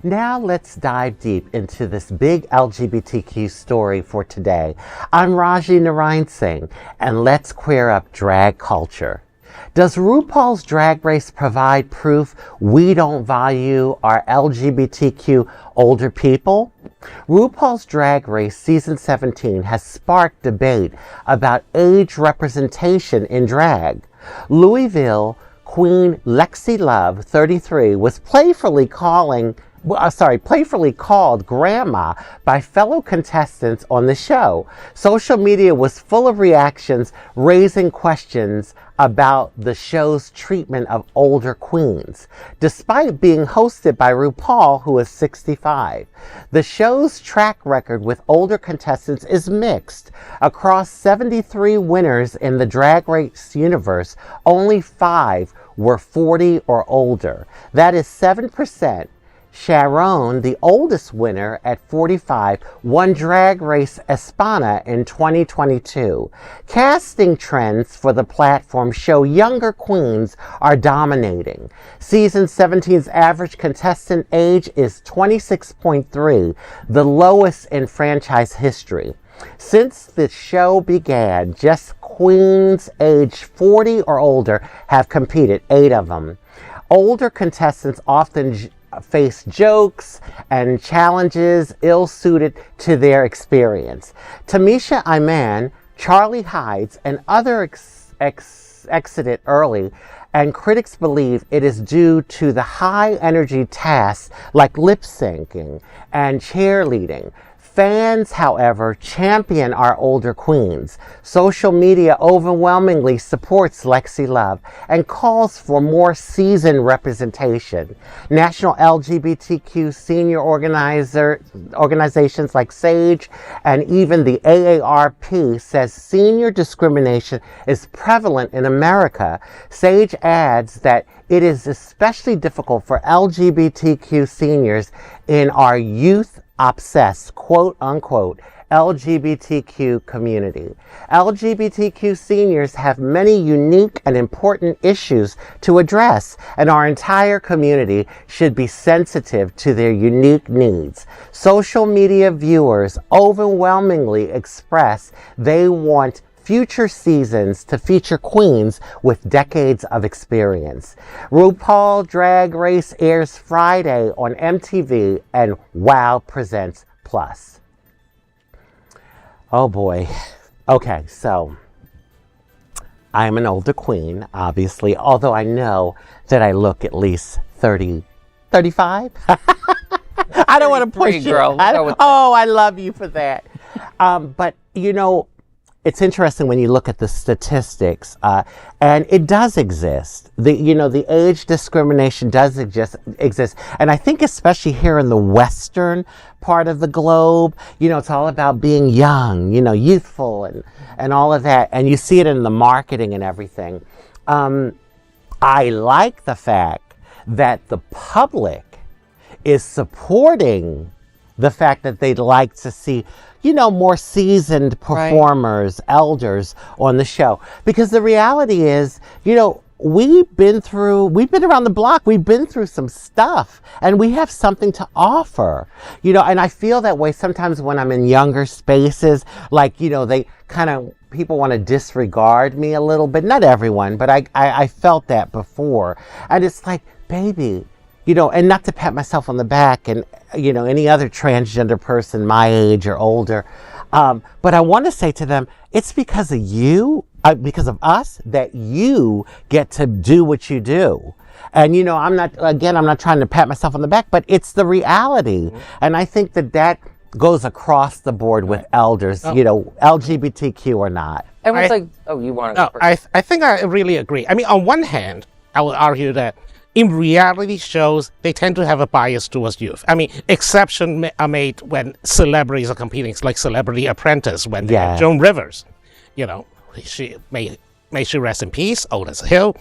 Now let's dive deep into this big LGBTQ story for today. I'm Raji Narayan Singh, and let's queer up drag culture. Does RuPaul's Drag Race provide proof we don't value our LGBTQ older people? RuPaul's Drag Race Season 17 has sparked debate about age representation in drag. Louisville Queen Lexi Love, 33, was playfully called grandma by fellow contestants on the show. Social media was full of reactions raising questions about the show's treatment of older queens, despite being hosted by RuPaul, who is 65. The show's track record with older contestants is mixed. Across 73 winners in the Drag Race universe, only 5 were 40 or older. That is 7%. Sharon, the oldest winner at 45, won Drag Race España in 2022. Casting trends for the platform show younger queens are dominating. Season 17's average contestant age is 26.3, the lowest in franchise history. Since the show began, just queens aged 40 or older have competed, 8 of them. Older contestants often face jokes and challenges ill-suited to their experience. Tamisha Iman, Charlie Hides, and others exited early, and critics believe it is due to the high-energy tasks like lip-syncing and cheerleading. Fans, however, champion our older queens. Social media overwhelmingly supports Lexi Love and calls for more seasoned representation. National LGBTQ senior organizations like SAGE and even the AARP says senior discrimination is prevalent in America. SAGE adds that it is especially difficult for LGBTQ seniors in our youth-obsessed, quote-unquote, LGBTQ community. LGBTQ seniors have many unique and important issues to address, and our entire community should be sensitive to their unique needs. Social media viewers overwhelmingly express they want future seasons to feature queens with decades of experience. RuPaul Drag Race airs Friday on MTV and WOW Presents Plus. Oh boy. Okay, so I'm an older queen, obviously, although I know that I look at least 30, 35. I don't want to push you. Girl. I love you for that. But you know, it's interesting when you look at the statistics, and it does exist. The age discrimination does exist. And I think especially here in the Western part of the globe, it's all about being young, youthful and all of that. And you see it in the marketing and everything. I like the fact that the public is supporting the fact that they'd like to see, more seasoned performers, elders on the show. Because the reality is, we've been around the block, we've been through some stuff, and we have something to offer. And I feel that way sometimes when I'm in younger spaces, like, they people want to disregard me a little bit. Not everyone, but I felt that before. And it's like, baby, and not to pat myself on the back and, any other transgender person my age or older. But I want to say to them, it's because of you, because of us, that you get to do what you do. And, I'm not trying to pat myself on the back, but it's the reality. Mm-hmm. And I think that goes across the board with elders, LGBTQ or not. Everyone's you want to... No, I think I really agree. I mean, on one hand, I will argue that in reality shows, they tend to have a bias towards youth. I mean, exceptions are made when celebrities are competing. It's like Celebrity Apprentice when they have Joan Rivers. She may she rest in peace, old as a hill.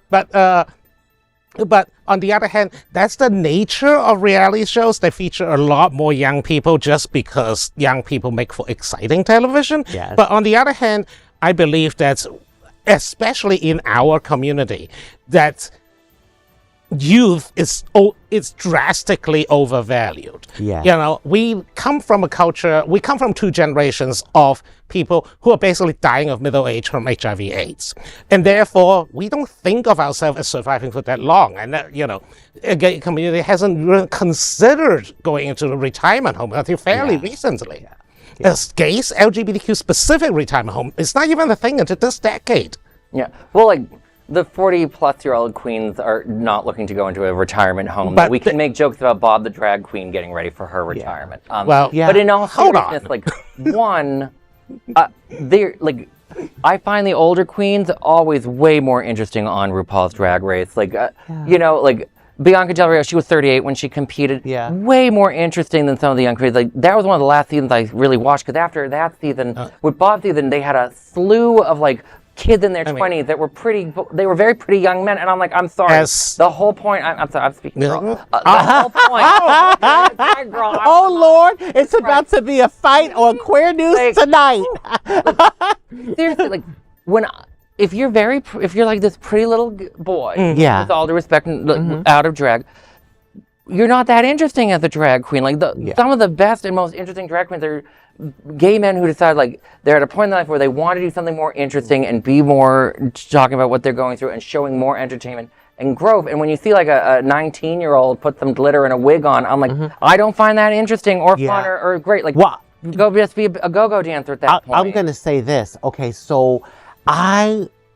But on the other hand, that's the nature of reality shows. They feature a lot more young people just because young people make for exciting television. Yes. But on the other hand, I believe that especially in our community, that youth is it's drastically overvalued. Yeah. You know, we come from a culture, we come from two generations of people who are basically dying of middle age from HIV/AIDS. And therefore, we don't think of ourselves as surviving for that long. And, you know, a gay community hasn't really considered going into a retirement home until fairly recently. As gays, LGBTQ specific retirement home, it's not even a thing until this decade. Yeah. Well, like, the 40-plus-year-old queens are not looking to go into a retirement home. But we can make jokes about Bob the drag queen getting ready for her retirement. Well, but in all hold on. seriousness, like, they're like, I find the older queens always way more interesting on RuPaul's Drag Race. Like, you know, like Bianca Del Rio, she was 38 when she competed. Yeah. Way more interesting than some of the young queens. Like, that was one of the last seasons I really watched, because after that season, with Bob's season, they had a slew of like kids in their 20s that were they were very pretty young men, and I'm like, I'm sorry. The whole point, I'm sorry, I'm speaking girl. The whole point, girl, Oh Lord, it's about to be a fight on Queer News tonight. Seriously, like, if you're like this pretty little boy, with all due respect, out of drag, you're not that interesting as a drag queen. Like, some of the best and most interesting drag queens are gay men who decide, like, they're at a point in life where they want to do something more interesting and be more talking about what they're going through and showing more entertainment and growth. And when you see like a 19-year-old put some glitter and a wig on, I'm like, I don't find that interesting or fun or great. Like, go just be a go-go dancer at that point. I'm going to say this. Okay, so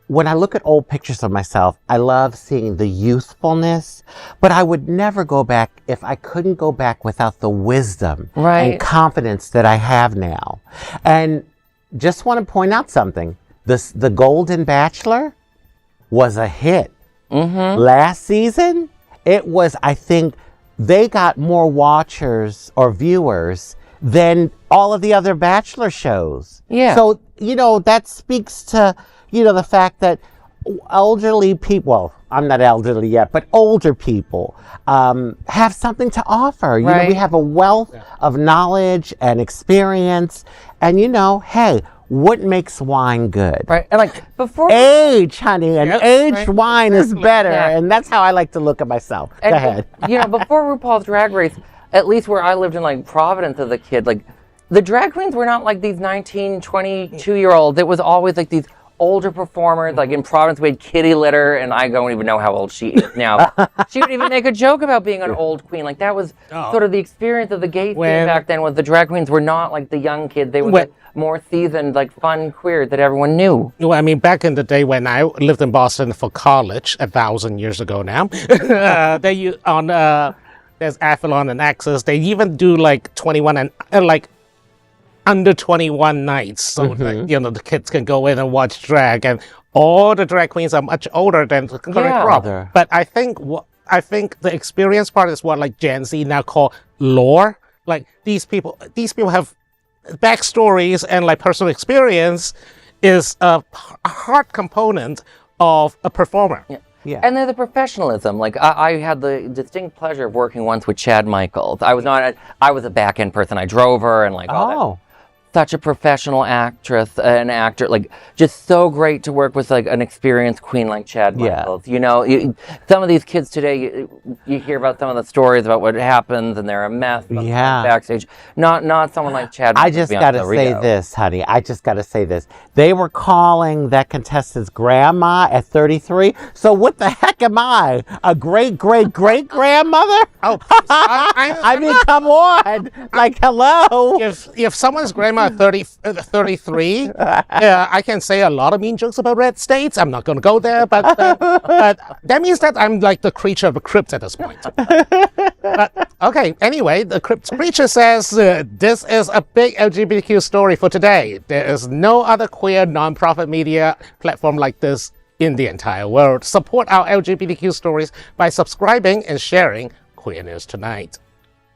when I look at old pictures of myself, I love seeing the youthfulness, but I would never go back if I couldn't go back without the wisdom and confidence that I have now. And just want to point out something. The Golden Bachelor was a hit. Last season, it was, I think, they got more watchers or viewers than all of the other Bachelor shows. Yeah. So, you know, that speaks to, you know, the fact that elderly people, well, I'm not elderly yet, but older people have something to offer. You know, we have a wealth of knowledge and experience. And, you know, hey, what makes wine good? Right. And like, before age, honey, and aged wine is better. And that's how I like to look at myself. Go ahead. You know, before RuPaul's Drag Race, at least where I lived in like Providence as a kid, like, the drag queens were not like these 19, 22-year-olds. It was always like these older performers. Like in Providence, we had Kitty Litter, and I don't even know how old she is now. She would even make a joke about being an old queen. Like, that was sort of the experience of the gay scene back then, was the drag queens were not like the young kids. They were like more seasoned, like fun queers that everyone knew. Well, I mean, back in the day when I lived in Boston for college, 1,000 years ago now, there's Athlon and Access. They even do like 21 and like under 21 nights, so that, you know, the kids can go in and watch drag, and all the drag queens are much older than the current crop. But I think the experience part is what like Gen Z now call lore. Like, these people have backstories, and like personal experience is a hard component of a performer. Yeah. And there's the professionalism. Like, I had the distinct pleasure of working once with Chad Michaels. I was a back-end person. I drove her and like all that. Such a professional actress and actor, like, just so great to work with like an experienced queen like Chad Michaels. You know, some of these kids today, you hear about some of the stories about what happens, and they're a mess backstage. Not someone like Chad Michaels. I just got to say this, honey. I just got to say this. They were calling that contestant's grandma at 33. So what the heck am I? A great-great-great-grandmother? Oh, I mean, come on. Like, hello. If someone's grandma 33, I can say a lot of mean jokes about red states. I'm not going to go there, but that means that I'm like the creature of the crypt at this point. But, okay, anyway, the creature says, this is a big LGBTQ story for today. There is no other queer non-profit media platform like this in the entire world. Support our LGBTQ stories by subscribing and sharing Queer News Tonight.